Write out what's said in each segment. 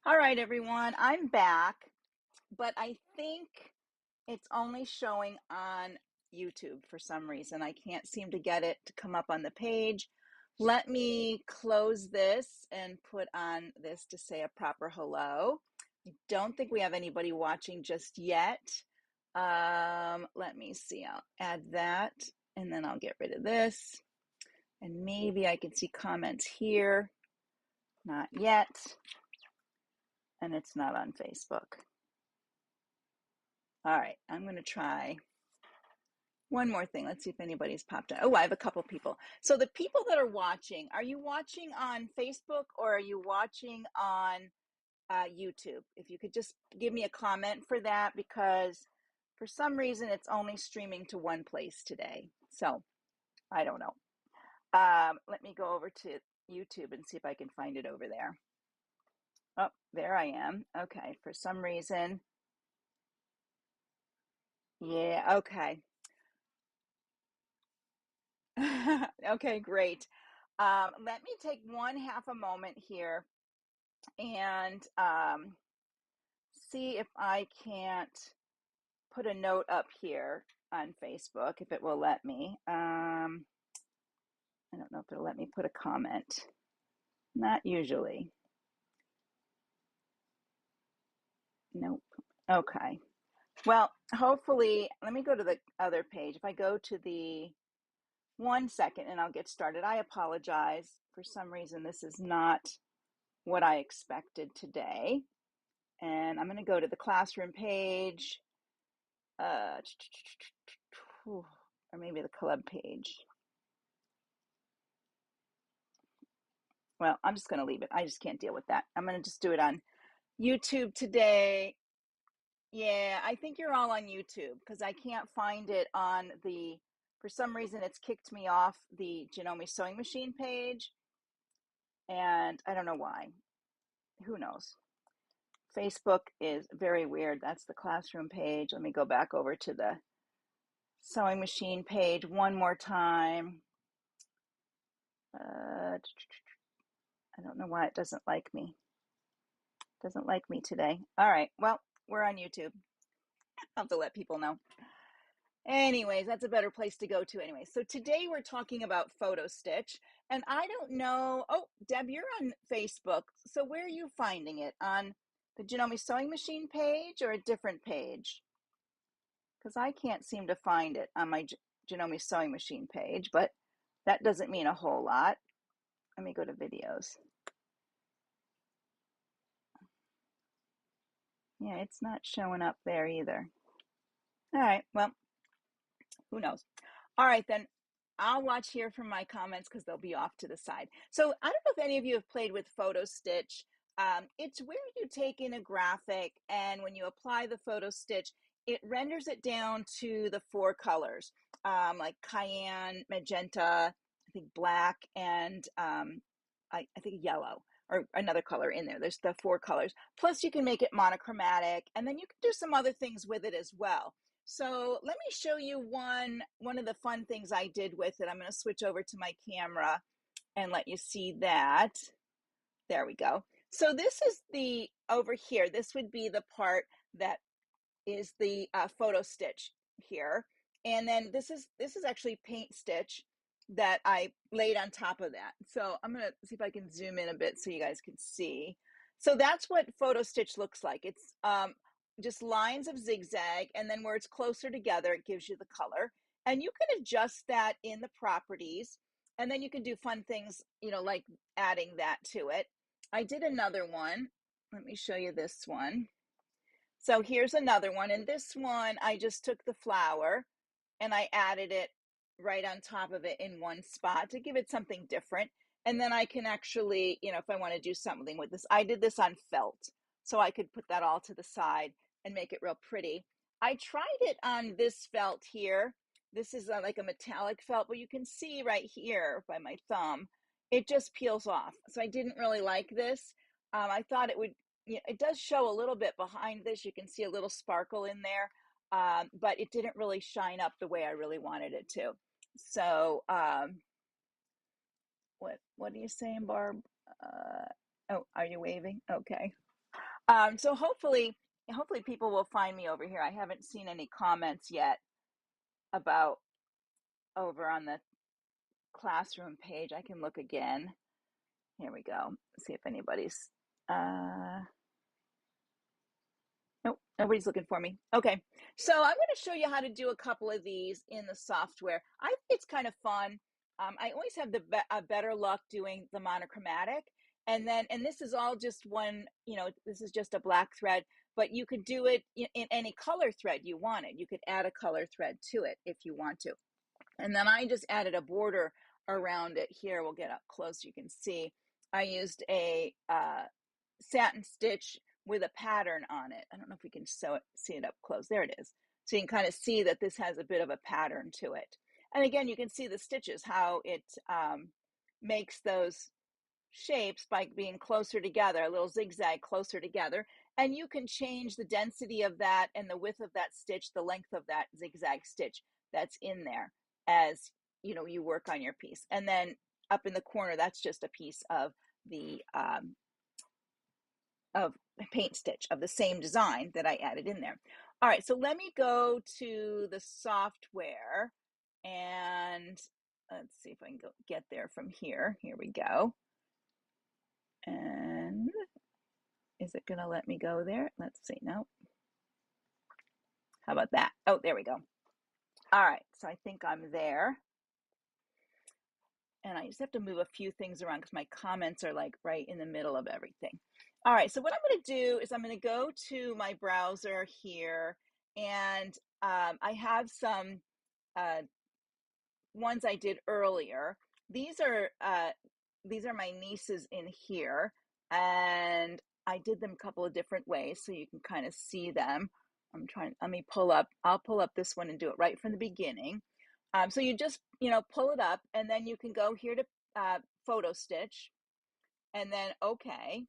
All right, everyone, I'm back, but I think it's only showing on YouTube for some reason. I can't seem to get it to come up on the page. Let me close this and put on this to say a proper hello. I don't think we have anybody watching just yet. Let me see, I'll add that and then I'll get rid of this. And maybe I can see comments here. Not yet. And it's not on Facebook. All right, I'm going to try one more thing. Let's see if anybody's popped on. Oh, I have a couple people. So the people that are watching, are you watching on Facebook or are you watching on YouTube? If you could just give me a comment for that, because for some reason it's only streaming to one place today. So I don't know. Let me go over to YouTube and see if I can find it over there. Oh, there I am. Okay, for some reason. Yeah, okay. Okay, great. Let me take one half a moment here and see if I can't put a note up here on Facebook, if it will let me. I don't know if it'll let me put a comment. Not usually. Nope. Okay. Well, hopefully, let me go to the other page. If I go to the 1 second and I'll get started. I apologize. For some reason, this is not what I expected today. And I'm going to go to the classroom page, or maybe the club page. Well, I'm just going to leave it. I just can't deal with that. I'm going to just do it on YouTube today. Yeah, I think you're all on YouTube because I can't find it on the, for some reason, it's kicked me off the Janome sewing machine page. And I don't know why. Who knows? Facebook is very weird. That's the classroom page. Let me go back over to the sewing machine page one more time. I don't know why it doesn't like me. It doesn't like me today. All right, well, we're on YouTube. I'll have to let people know. Anyways, that's a better place to go to anyway. So today we're talking about PhotoStitch, and I don't know, oh, Deb, you're on Facebook. So where are you finding it? On the Janome sewing machine page or a different page? Because I can't seem to find it on my Janome sewing machine page, but that doesn't mean a whole lot. Let me go to videos. Yeah, it's not showing up there either. All right, well, who knows? All right, then I'll watch here from my comments because they'll be off to the side. So I don't know if any of you have played with PhotoStitch. It's where you take in a graphic and when you apply the PhotoStitch, it renders it down to the 4 colors, like cayenne, magenta, I think black, and I think yellow, or another color in there. There's the 4 colors. Plus you can make it monochromatic, and then you can do some other things with it as well. So let me show you one of the fun things I did with it. I'm going to switch over to my camera and let you see that. There we go. So this is the, over here, this would be the part that is the PhotoStitch here. And then this is actually paint stitch that I laid on top of that. So I'm going to see if I can zoom in a bit so you guys can see. So that's what PhotoStitch looks like. It's just lines of zigzag, and then where it's closer together, it gives you the color. And you can adjust that in the properties, and then you can do fun things, you know, like adding that to it. I did another one. Let me show you this one. So here's another one, and this one I just took the flower and I added it right on top of it in one spot to give it something different. And then I can actually, you know, if I want to do something with this, I did this on felt, so I could put that all to the side and make it real pretty. I tried it on this felt here. This is like a metallic felt, but you can see right here by my thumb, it just peels off. So I didn't really like this. I thought it would, you know, it does show a little bit behind this. You can see a little sparkle in there, but it didn't really shine up the way I really wanted it to. So what are you saying, Barb? Oh, are you waving? Okay. So hopefully people will find me over here. I haven't seen any comments yet about over on the classroom page. I can look again. Here we go. See if anybody's, nope, nobody's looking for me. Okay, so I'm going to show you how to do a couple of these in the software. I think it's kind of fun. I always have better luck doing the monochromatic. And this is all just one, this is just a black thread, but you could do it in any color thread you wanted. You could add a color thread to it if you want to. And then I just added a border around it here. We'll get up close so you can see. I used a satin stitch with a pattern on it. I don't know if we can see it up close. There it is. So you can kind of see that this has a bit of a pattern to it. And again, you can see the stitches, how it makes those shapes by being closer together, a little zigzag closer together. And you can change the density of that and the width of that stitch, the length of that zigzag stitch that's in there as you work on your piece. And then up in the corner, that's just a piece of the paint stitch of the same design that I added in there. All right, so let me go to the software and let's see if I can get there from here. Here we go. And is it going to let me go there? Let's see. No. How about that? Oh, there we go. All right, so I think I'm there. And I just have to move a few things around because my comments are like right in the middle of everything. All right, so what I'm going to do is I'm going to go to my browser here, and I have some ones I did earlier. These are my nieces in here, and I did them a couple of different ways so you can kind of see them. I'll pull up this one and do it right from the beginning. So you just, pull it up, and then you can go here to PhotoStitch, and then OK.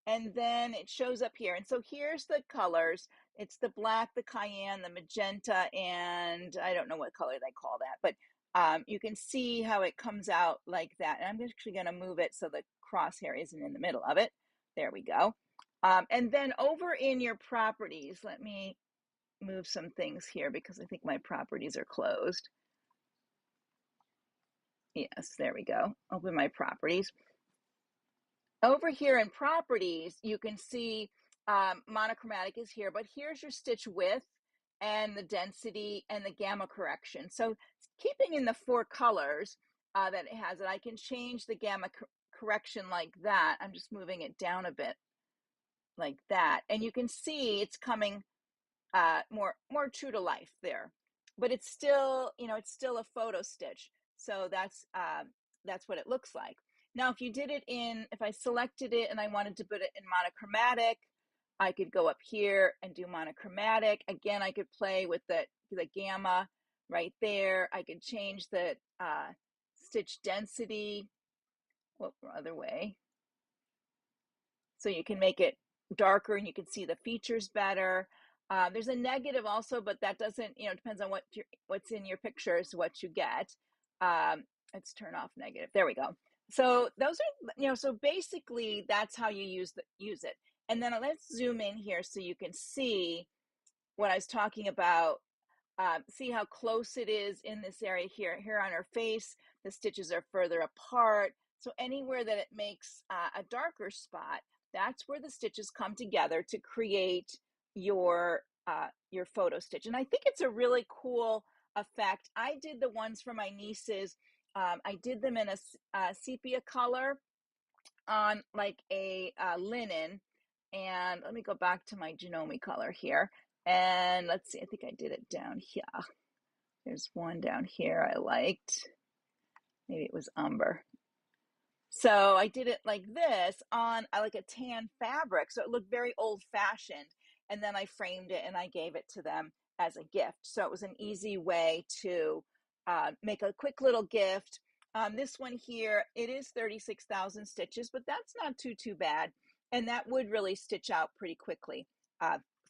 And then it shows up here. And so here's the colors. It's the black, the cayenne, the magenta, and I don't know what color they call that, but you can see how it comes out like that. And I'm actually going to move it so the crosshair isn't in the middle of it. There we go. And then over in your properties, let me move some things here because I think my properties are closed. Yes, there we go. Open my properties. Over here in properties, you can see monochromatic is here, but here's your stitch width and the density and the gamma correction. So keeping in the 4 colors that it has, I can change the gamma correction like that. I'm just moving it down a bit like that. And you can see it's coming more true to life there, but it's still, it's still a photo stitch. So that's what it looks like. Now, if you did it if I selected it and I wanted to put it in monochromatic, I could go up here and do monochromatic. Again, I could play with the gamma right there. I could change the stitch density. Other way. So you can make it darker and you can see the features better. There's a negative also, but that doesn't, it depends on what's in your pictures, what you get. Let's turn off negative. There we go. So those are, so basically that's how you use it. And then let's zoom in here so you can see what I was talking about. See how close it is in this area here. Here on her face, the stitches are further apart. So anywhere that it makes a darker spot, that's where the stitches come together to create your photo stitch. And I think it's a really cool effect. I did the ones for my nieces. I did them in a sepia color on like a linen. And let me go back to my Janome color here. And let's see, I think I did it down here. There's one down here I liked. Maybe it was umber. So I did it like this on like a tan fabric. So it looked very old fashioned. And then I framed it and I gave it to them as a gift. So it was an easy way to make a quick little gift. This one here, it is 36,000 stitches, but that's not too bad. And that would really stitch out pretty quickly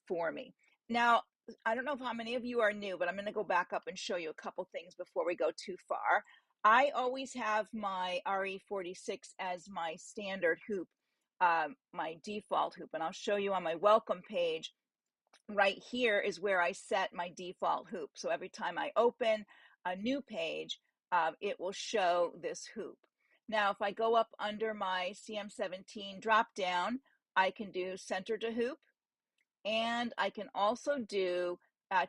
for me. Now, I don't know how many of you are new, but I'm going to go back up and show you a couple things before we go too far. I always have my RE46 as my standard hoop. my default hoop. And I'll show you on my welcome page. Right here is where I set my default hoop. So every time I open a new page, it will show this hoop. Now, if I go up under my CM17 drop down, I can do center to hoop, and I can also do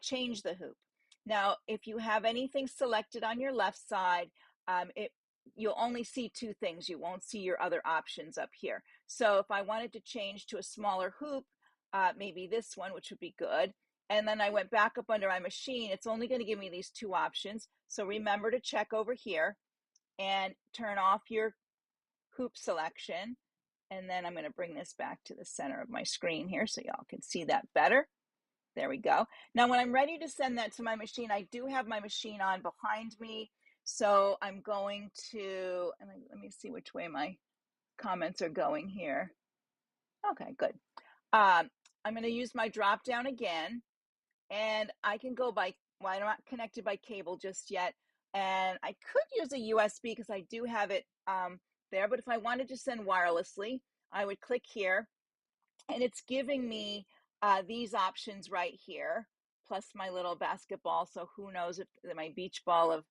change the hoop. Now, if you have anything selected on your left side, you'll only see two things. You won't see your other options up here. So if I wanted to change to a smaller hoop, maybe this one, which would be good, and then I went back up under my machine, it's only going to give me these two options. So remember to check over here and turn off your hoop selection. And then I'm going to bring this back to the center of my screen here so y'all can see that better. There we go. Now, when I'm ready to send that to my machine, I do have my machine on behind me. So I'm going to, let me see which way my comments are going here. Okay, good. I'm going to use my drop down again, and I can go by, well, I'm not connected by cable just yet. And I could use a USB because I do have it there. But if I wanted to send wirelessly, I would click here, and it's giving me these options right here, plus my little basketball. So who knows if my beach ball of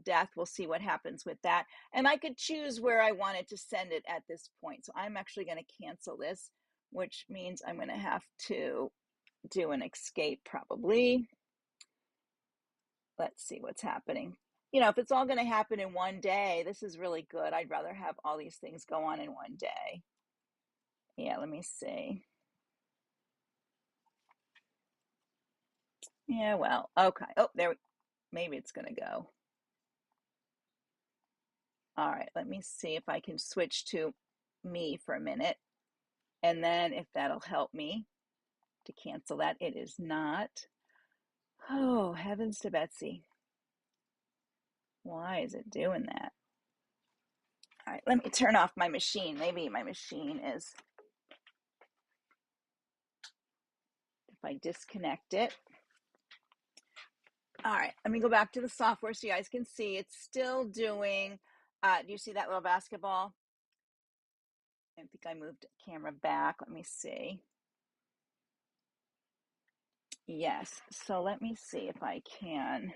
death, we'll see what happens with that. And I could choose where I wanted to send it at this point. So I'm actually going to cancel this, which means I'm going to have to do an escape probably. Let's see what's happening. You know, if it's all going to happen in one day, this is really good. I'd rather have all these things go on in one day. Yeah, let me see. Yeah, well, okay. Oh, there, maybe it's going to go. All right, let me see if I can switch to me for a minute. And then if that'll help me to cancel that. It is not. Oh, heavens to Betsy. Why is it doing that? All right, let me turn off my machine. Maybe my machine is, if I disconnect it. All right, let me go back to the software so you guys can see it's still doing, do you see that little basketball? I think I moved the camera back. Let me see. Yes, so let me see if I can.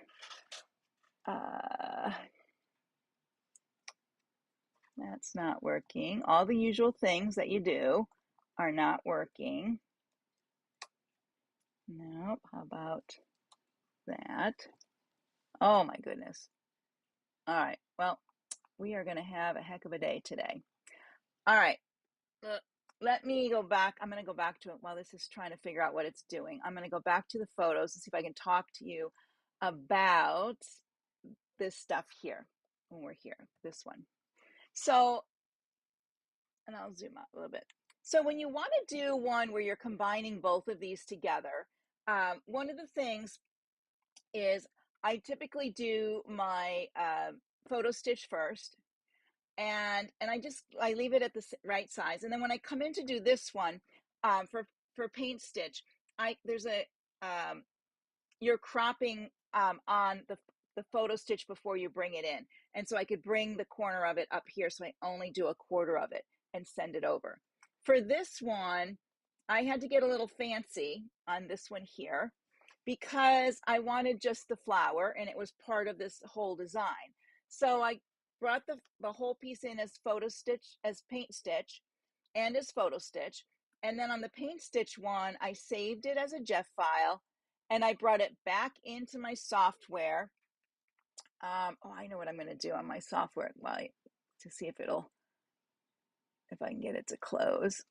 That's not working. All the usual things that you do are not working. Nope, how about that? Oh my goodness. All right, well, we are going to have a heck of a day today. All right, let me go back. I'm going to go back to it while this is trying to figure out what it's doing. I'm going to go back to the photos and see if I can talk to you about this stuff here when we're here, this one. So, and I'll zoom out a little bit. So when you want to do one where you're combining both of these together, one of the things is I typically do my PhotoStitch first, and I leave it at the right size, and then when I come in to do this one for paint stitch, there's a you're cropping on the PhotoStitch before you bring it in, and so I could bring the corner of it up here, so I only do a quarter of it and send it over. For this one, I had to get a little fancy on this one here because I wanted just the flower and it was part of this whole design. So I brought the whole piece in as PhotoStitch, as paint stitch, and as PhotoStitch. And then on the paint stitch one, I saved it as a JEF file and I brought it back into my software. Oh, I know what I'm going to do on my software to see if I can get it to close.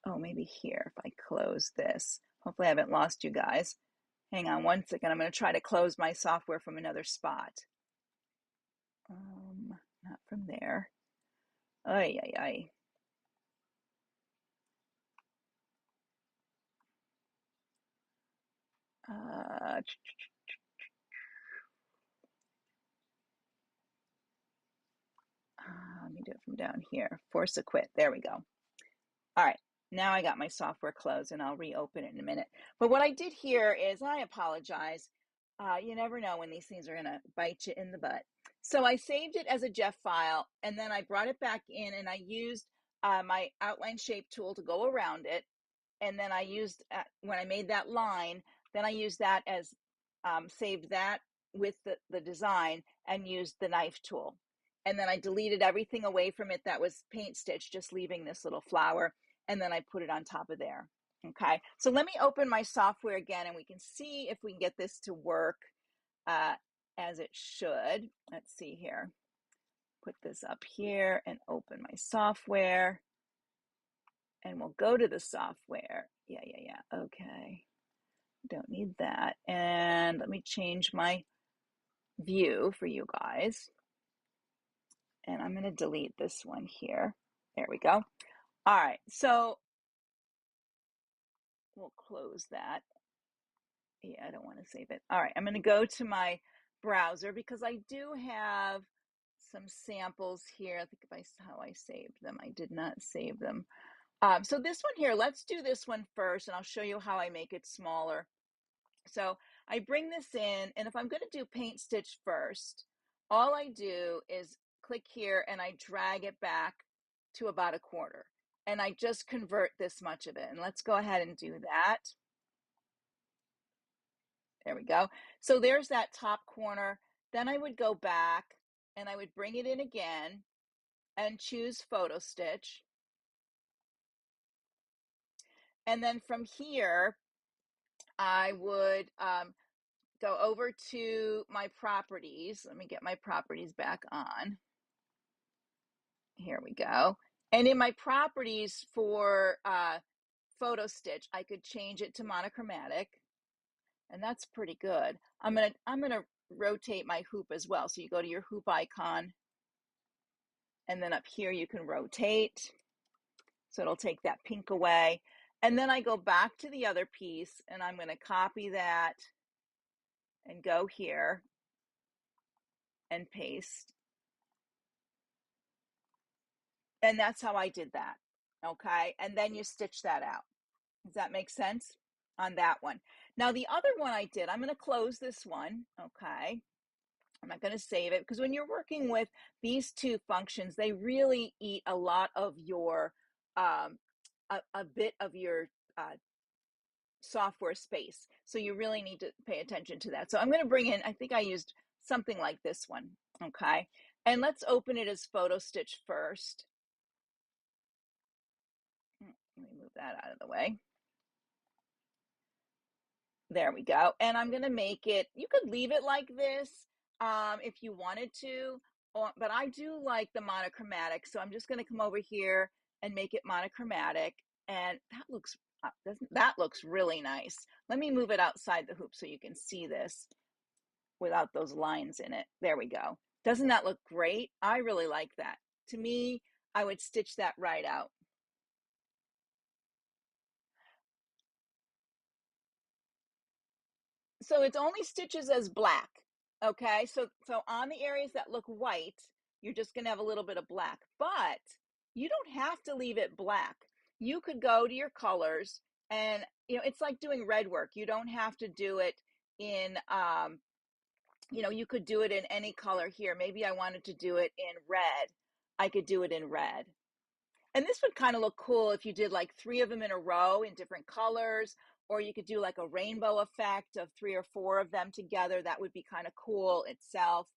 Oh, maybe here if I close this. Hopefully I haven't lost you guys. Hang on one second. I'm going to try to close my software from another spot. Not from there. Ay, ay, ay. Let me do it from down here. Force a quit. There we go. All right. Now I got my software closed and I'll reopen it in a minute. But what I did here is, I apologize. You never know when these things are gonna bite you in the butt. So I saved it as a JEF file, and then I brought it back in, and I used my outline shape tool to go around it. And then I used, when I made that line, then I used that as, saved that with the design and used the knife tool. And then I deleted everything away from it that was paint stitched, just leaving this little flower. And then I put it on top of there. Okay, so let me open my software again and we can see if we can get this to work as it should. Let's see here. Put this up here and open my software. And we'll go to the software. Yeah. Okay. Don't need that. And let me change my view for you guys. And I'm going to delete this one here. There we go. All right. So we'll close that. Yeah, I don't want to save it. All right. I'm going to go to my browser because I do have some samples here. I think how I saved them. I did not save them. So this one here, let's do this one first, and I'll show you how I make it smaller. So I bring this in, and if I'm going to do paint stitch first, all I do is click here and I drag it back to about a quarter, and I just convert this much of it. And let's go ahead and do that. There we go. So there's that top corner. Then I would go back and I would bring it in again and choose PhotoStitch. And then from here, I would go over to my properties. Let me get my properties back on. Here we go. And in my properties for PhotoStitch, I could change it to monochromatic, and that's pretty good. I'm gonna rotate my hoop as well. So you go to your hoop icon, and then up here you can rotate. So it'll take that pink away. And then I go back to the other piece, and I'm going to copy that and go here and paste. And that's how I did that. Okay. And then you stitch that out. Does that make sense on that one? Now, the other one I did, I'm going to close this one. Okay. I'm not going to save it because when you're working with these two functions, they really eat a lot of your, a bit of your software space. So you really need to pay attention to that. So I'm going to bring in, I think I used something like this one. Okay. And let's open it as PhotoStitch first. Let me move that out of the way. There we go. And I'm going to make it, you could leave it like this if you wanted to, but I do like the monochromatic. So I'm just going to come over here and make it monochromatic. And that looks really nice. Let me move it outside the hoop so you can see this without those lines in it. There we go. Doesn't that look great? I really like that. To me, I would stitch that right out. So it's only stitches as black. Okay, so on the areas that look white, you're just going to have a little bit of black, but you don't have to leave it black. You could go to your colors, and it's like doing red work. You don't have to do it in you could do it in any color here. Maybe I wanted to do it in red. I could do it in red. And this would kind of look cool if you did like 3 of them in a row in different colors, or you could do like a rainbow effect of 3 or 4 of them together. That would be kind of cool itself.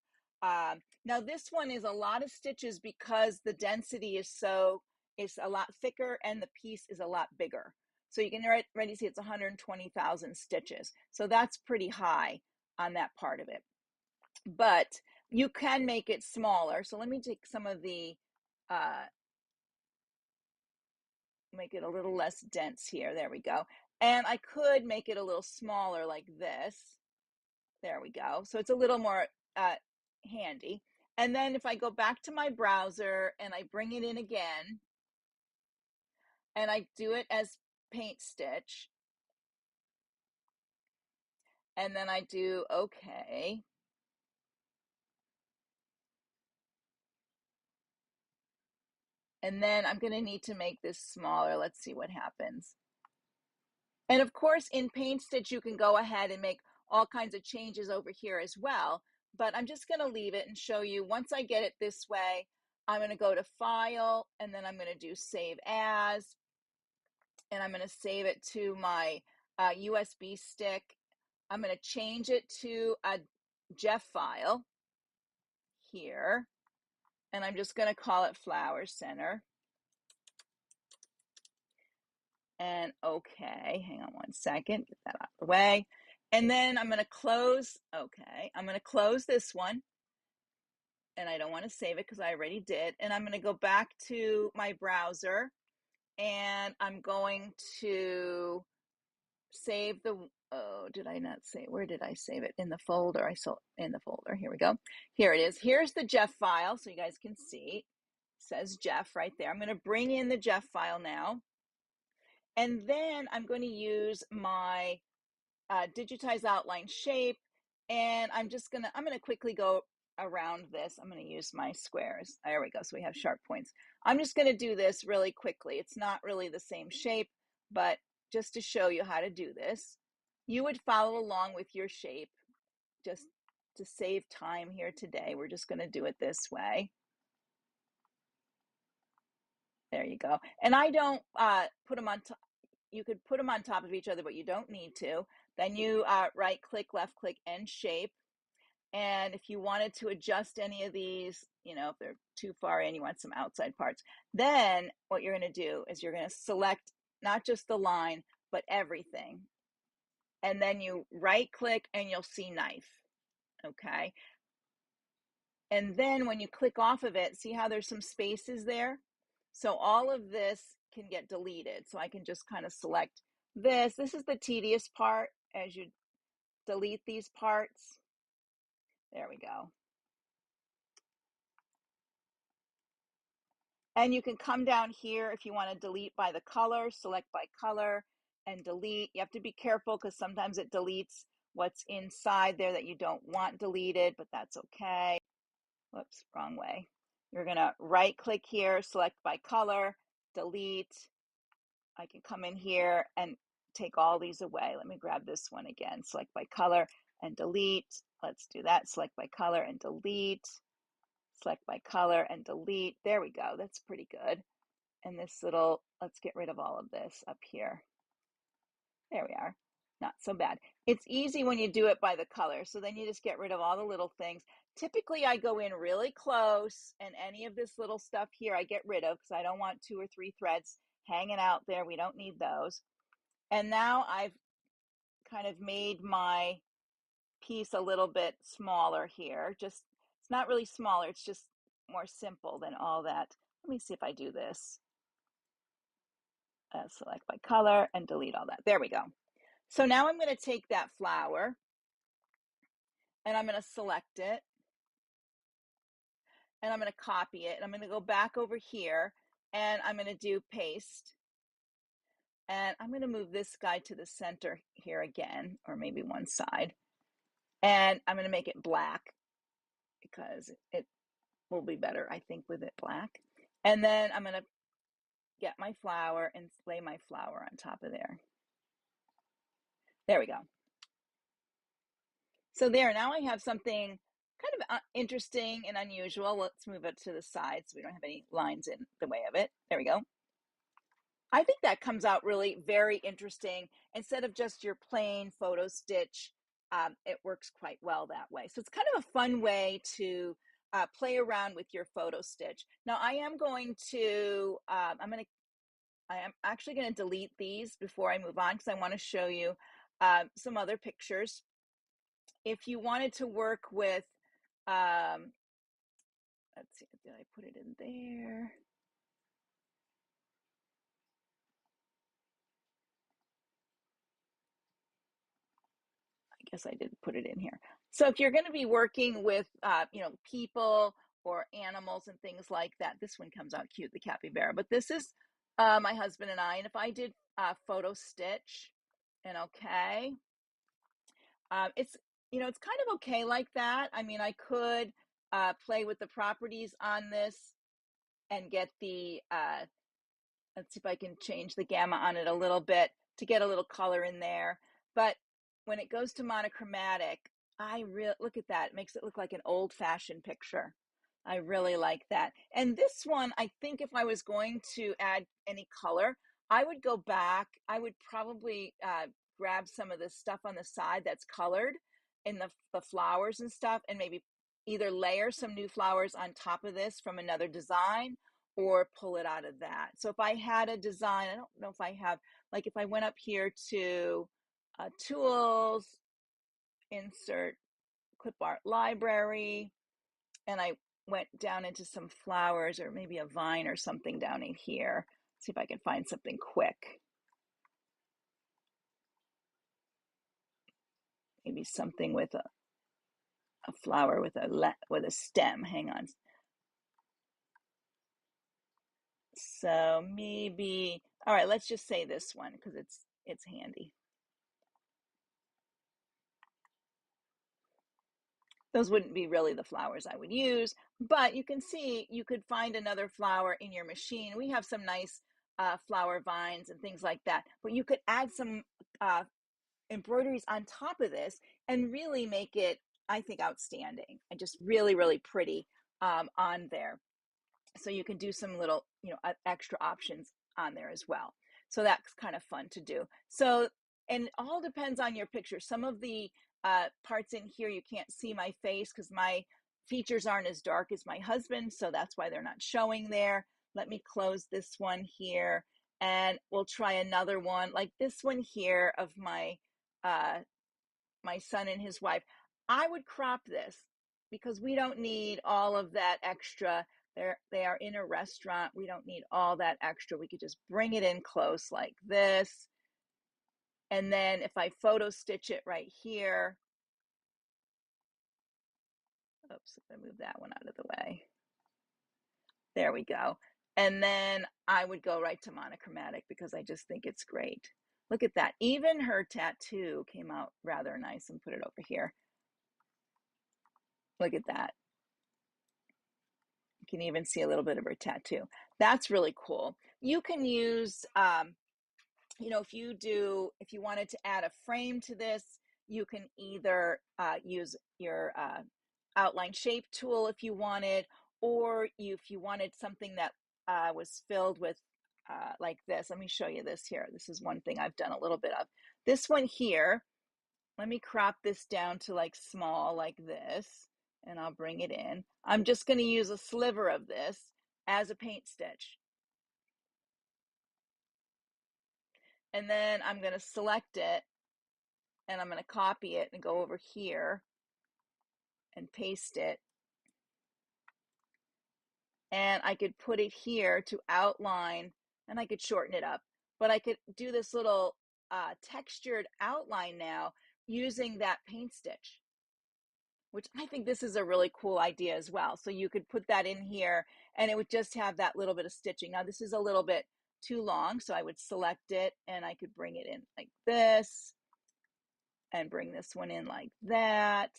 Now this one is a lot of stitches because the density is a lot thicker and the piece is a lot bigger. So you can already see it's 120,000 stitches. So that's pretty high on that part of it. But you can make it smaller. So let me take some of the make it a little less dense here. There we go. And I could make it a little smaller like this. There we go. So it's a little more handy. And then if I go back to my browser and I bring it in again, and I do it as paint stitch, and then I do okay. And then I'm going to need to make this smaller. Let's see what happens. And of course, in Paint Stitch, you can go ahead and make all kinds of changes over here as well. But I'm just going to leave it and show you once I get it this way, I'm going to go to File, and then I'm going to do Save As. And I'm going to save it to my USB stick. I'm going to change it to a Jeff file here. And I'm just going to call it Flower Center. And okay, hang on one second, get that out of the way. And then I'm going to close, okay, I'm going to close this one. And I don't want to save it because I already did. And I'm going to go back to my browser and I'm going to save the, oh, did I not save, where did I save it? In the folder, I saw in the folder, here we go. Here it is, here's the Jeff file so you guys can see. It says Jeff right there. I'm going to bring in the Jeff file now. And then I'm going to use my digitize outline shape. And I'm going to quickly go around this. I'm going to use my squares. There we go. So we have sharp points. I'm just going to do this really quickly. It's not really the same shape, but just to show you how to do this, you would follow along with your shape. Just to save time here today, we're just going to do it this way. There you go. And I don't put them on top. You could put them on top of each other, but you don't need to. Then you right click, left click, and shape. And if you wanted to adjust any of these, you know, if they're too far in, you want some outside parts, then what you're going to do is you're going to select not just the line, but everything. And then you right click and you'll see knife. Okay. And then when you click off of it, see how there's some spaces there? So all of this can get deleted. So I can just kind of select this. This is the tedious part as you delete these parts. There we go. And you can come down here if you want to delete by the color, select by color and delete. You have to be careful because sometimes it deletes what's inside there that you don't want deleted, but that's okay. Whoops, wrong way. You're going to right click here, select by color, delete. I can come in here and take all these away. Let me grab this one again, select by color and delete. Let's do that, select by color and delete. Select by color and delete. There we go, that's pretty good. And this little, let's get rid of all of this up here. There we are, not so bad. It's easy when you do it by the color. So then you just get rid of all the little things. Typically I go in really close and any of this little stuff here I get rid of because I don't want 2 or 3 threads hanging out there. We don't need those. And now I've kind of made my piece a little bit smaller here. Just, it's not really smaller, it's just more simple than all that. Let me see if I do this. Select by color and delete all that. There we go. So now I'm going to take that flower and I'm going to select it and I'm going to copy it and I'm going to go back over here and I'm going to do paste. And I'm going to move this guy to the center here again, or maybe one side. And I'm going to make it black because it will be better, I think, with it black. And then I'm going to get my flower and lay my flower on top of there. There we go. So there, now I have something kind of interesting and unusual. Let's move it to the side so we don't have any lines in the way of it. There we go. I think that comes out really very interesting. Instead of just your plain photo stitch, it works quite well that way. So it's kind of a fun way to play around with your photo stitch. Now I am going to, I am actually going to delete these before I move on because I want to show you some other pictures. If you wanted to work with, let's see, did I put it in there? I guess I didn't put it in here. So if you're going to be working with, you know, people or animals and things like that, this one comes out cute, the capybara. But this is my husband and I. And if I did photo stitch and okay, it's, you know, it's kind of okay like that. I mean, I could play with the properties on this and get the, let's see if I can change the gamma on it a little bit to get a little color in there. But when it goes to monochromatic, look at that. It makes it look like an old-fashioned picture. I really like that. And this one, I think if I was going to add any color, I would go back. I would probably grab some of the stuff on the side that's colored in the flowers and stuff, and maybe either layer some new flowers on top of this from another design or pull it out of that. So if I had a design, I don't know if I have, like if I went up here to tools, insert clip art library, and I went down into some flowers or maybe a vine or something down in here. See if I can find something quick. Maybe something with a flower with a stem. Hang on. So maybe, all right, let's just say this one because it's handy. Those wouldn't be really the flowers I would use, but you can see you could find another flower in your machine. We have some nice flower vines and things like that, but you could add some embroideries on top of this and really make it, I think, outstanding and just really, really pretty on there. So you can do some little, extra options on there as well. So that's kind of fun to do. So, and it all depends on your picture. Some of the parts in here, you can't see my face because my features aren't as dark as my husband. So that's why they're not showing there. Let me close this one here and we'll try another one like this one here of my son and his wife. I would crop this because we don't need all of that extra. They are in a restaurant. We don't need all that extra. We could just bring it in close like this. And then if I photo stitch it right here, oops, if I move that one out of the way. There we go. And then I would go right to monochromatic because I just think it's great. Look at that. Even her tattoo came out rather nice, and put it over here. Look at that. You can even see a little bit of her tattoo. That's really cool. You can use, if you wanted to add a frame to this, you can either use your outline shape tool if you wanted, or if you wanted something that was filled with like this. Let me show you this here. This is one thing I've done a little bit of. This one here, let me crop this down to like small like this, and I'll bring it in. I'm just going to use a sliver of this as a paint stitch. And then I'm going to select it and I'm going to copy it and go over here and paste it. And I could put it here to outline, and I could shorten it up, but I could do this little textured outline now using that paint stitch, which I think this is a really cool idea as well. So you could put that in here and it would just have that little bit of stitching. Now this is a little bit too long, so I would select it and I could bring it in like this and bring this one in like that.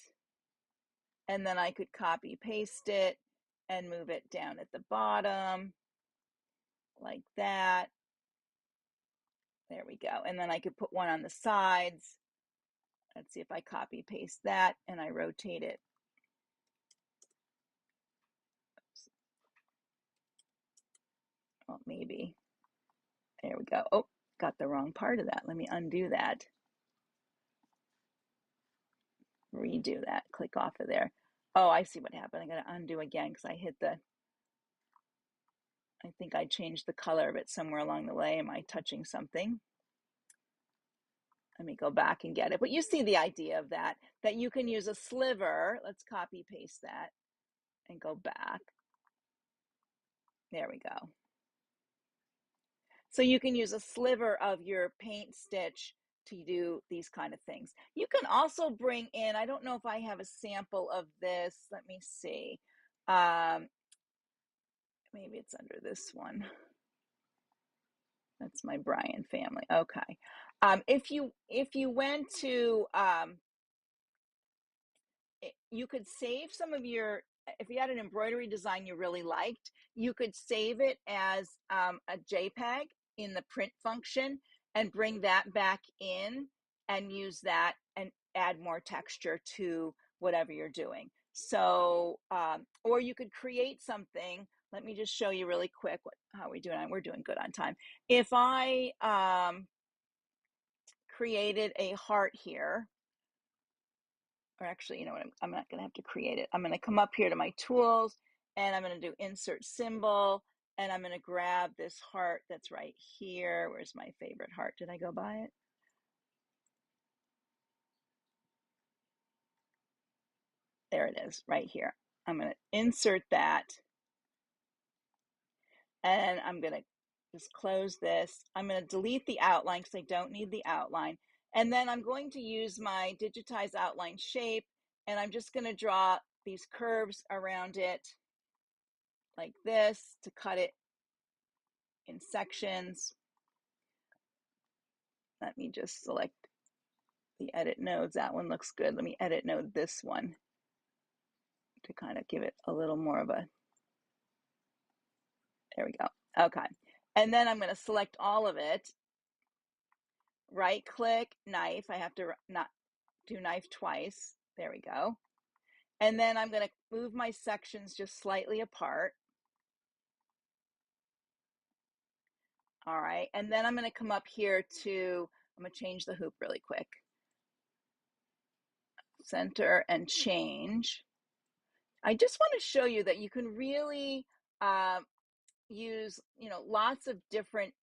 And then I could copy paste it and move it down at the bottom like that. There we go. And then I could put one on the sides. Let's see if I copy paste that and I rotate it. Oops. Well, maybe. There we go. Oh, got the wrong part of that. Let me undo that. Redo that. Click off of there. Oh, I see what happened. I got to undo again because I think I changed the color of it somewhere along the way. Am I touching something? Let me go back and get it. But you see the idea of that you can use a sliver. Let's copy paste that and go back. There we go. So you can use a sliver of your paint stitch to do these kind of things. You can also bring in, I don't know if I have a sample of this. Let me see. Maybe it's under this one. That's my Brian family. Okay. If you went to, you could save some of your if you had an embroidery design you really liked, you could save it as a JPEG in the print function and bring that back in and use that and add more texture to whatever you're doing. So, or you could create something. Let me just show you really quick how we're doing. We're doing good on time. If I created a heart here, or actually, you know what, I'm not going to have to create it. I'm going to come up here to my tools and I'm going to do insert symbol, and I'm going to grab this heart that's right here. Where's my favorite heart? Did I go by it? There it is, right here. I'm going to insert that, and I'm going to just close this. I'm going to delete the outline because I don't need the outline. And then I'm going to use my digitize outline shape, and I'm just going to draw these curves around it like this to cut it in sections. Let me just select the edit nodes. That one looks good. Let me edit node this one to kind of give it a little more of a, there we go. Okay. And then I'm going to select all of it, right click, knife. I have to not do knife twice. There we go. And then I'm going to move my sections just slightly apart. All right. And then I'm going to come up here to, I'm going to change the hoop really quick. Center and change. I just want to show you that you can really use, you know, lots of different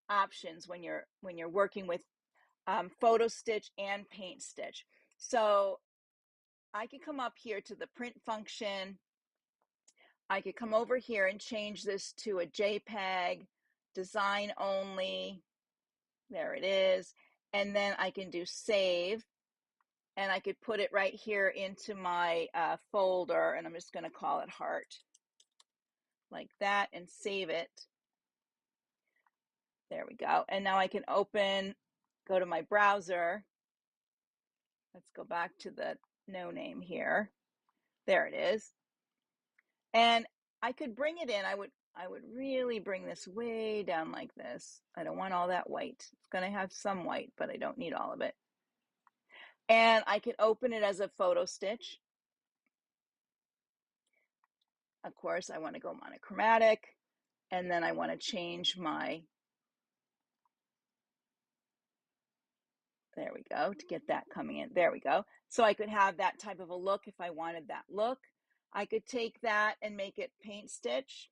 options when you're working with PhotoStitch and Paint Stitch. So I could come up here to the print function. I could come over here and change this to a JPEG, design only. There it is. And then I can do save, and I could put it right here into my folder, and I'm just going to call it heart like that and save it. There we go. And now I can go to my browser. Let's go back to the no name here. There it is. And I could bring it in. I would really bring this way down like this. I don't want all that white. It's going to have some white, but I don't need all of it. And I could open it as a PhotoStitch. Of course, I want to go monochromatic, and then I want to change my, there we go, to get that coming in. There we go. So I could have that type of a look if I wanted that look. I could take that and make it Paint Stitch.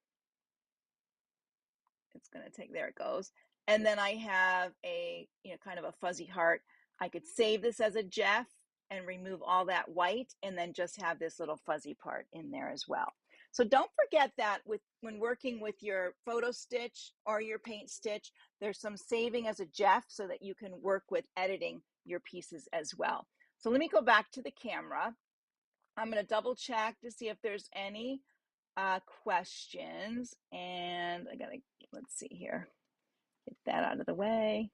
It's going to take, there it goes. And then I have a, you know, kind of a fuzzy heart. I could save this as a GIF and remove all that white and then just have this little fuzzy part in there as well. So don't forget that when working with your PhotoStitch or your Paint Stitch, there's some saving as a GIF so that you can work with editing your pieces as well. So let me go back to the camera. I'm going to double check to see if there's any questions, and I gotta, let's see here, get that out of the way.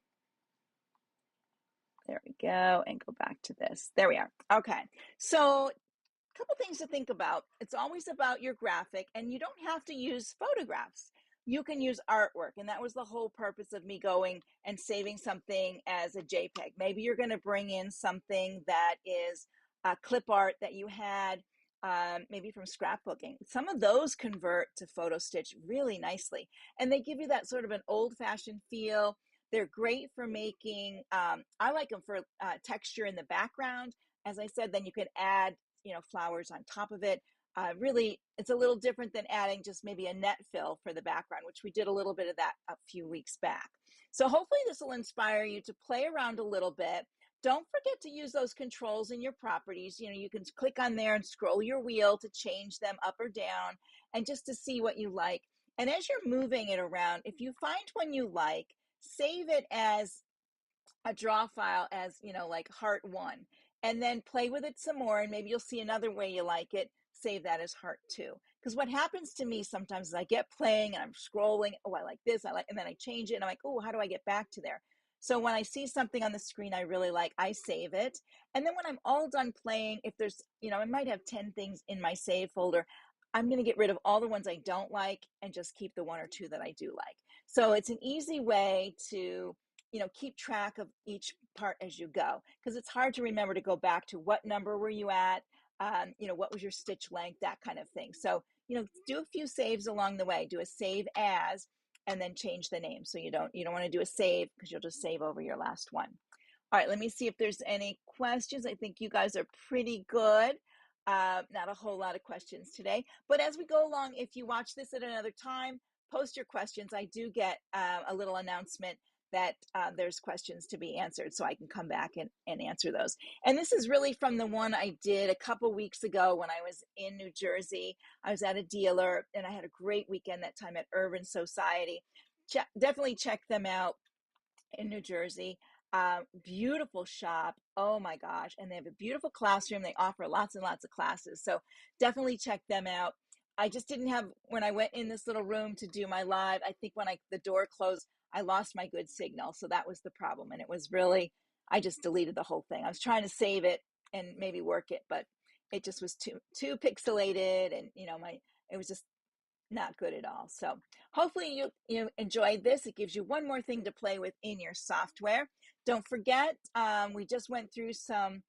There we go, and go back to this. There we are. Okay, so a couple things to think about. It's always about your graphic, and you don't have to use photographs. You can use artwork, and that was the whole purpose of me going and saving something as a JPEG. Maybe you're going to bring in something that is a clip art that you had maybe from scrapbooking. Some of those convert to PhotoStitch really nicely, and they give you that sort of an old-fashioned feel. They're great for making, I like them for texture in the background. As I said, then you can add, you know, flowers on top of it. Really, it's a little different than adding just maybe a net fill for the background, which we did a little bit of that a few weeks back. So hopefully this will inspire you to play around a little bit. Don't forget to use those controls in your properties. You know, you can click on there and scroll your wheel to change them up or down and just to see what you like. And as you're moving it around, if you find one you like, save it as a draw file as, you know, like heart 1, and then play with it some more, and maybe you'll see another way you like it. Save that as heart 2. Because what happens to me sometimes is I get playing and I'm scrolling, oh, I like this, I like, and then I change it and I'm like, oh, how do I get back to there? So when I see something on the screen I really like, I save it. And then when I'm all done playing, if there's, I might have 10 things in my save folder, I'm going to get rid of all the ones I don't like and just keep the 1 or 2 that I do like. So it's an easy way to, keep track of each part as you go, because it's hard to remember to go back to what number were you at, what was your stitch length, that kind of thing. So, do a few saves along the way. Do a save as, and then change the name. So you don't want to do a save because you'll just save over your last one. All right, let me see if there's any questions. I think you guys are pretty good. Not a whole lot of questions today, but as we go along, if you watch this at another time, post your questions. I do get a little announcement that there's questions to be answered, so I can come back and answer those. And this is really from the one I did a couple weeks ago when I was in New Jersey. I was at a dealer, and I had a great weekend that time at Urban Society. Definitely check them out in New Jersey. Beautiful shop. Oh my gosh. And they have a beautiful classroom. They offer lots and lots of classes. So definitely check them out. I just didn't have, when I went in this little room to do my live, I think when the door closed, I lost my good signal. So that was the problem. And it was really, I just deleted the whole thing. I was trying to save it and maybe work it, but it just was too pixelated, and it was just not good at all. So hopefully you enjoyed this. It gives you one more thing to play with in your software. Don't forget, we just went through some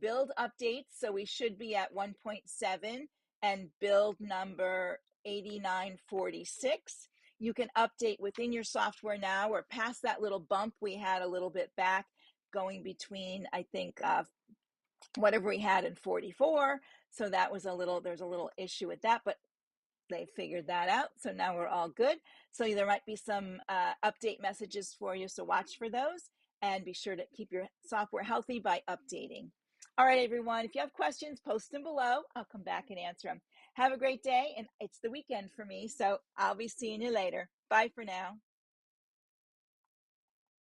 build updates. So we should be at 1.7 and build number 8946. You can update within your software now. We're past that little bump we had a little bit back, going between, I think, whatever we had in 44. So that was there's a little issue with that, but they figured that out. So now we're all good. So there might be some update messages for you. So watch for those and be sure to keep your software healthy by updating. All right, everyone, if you have questions, post them below. I'll come back and answer them. Have a great day. And it's the weekend for me, so I'll be seeing you later. Bye for now.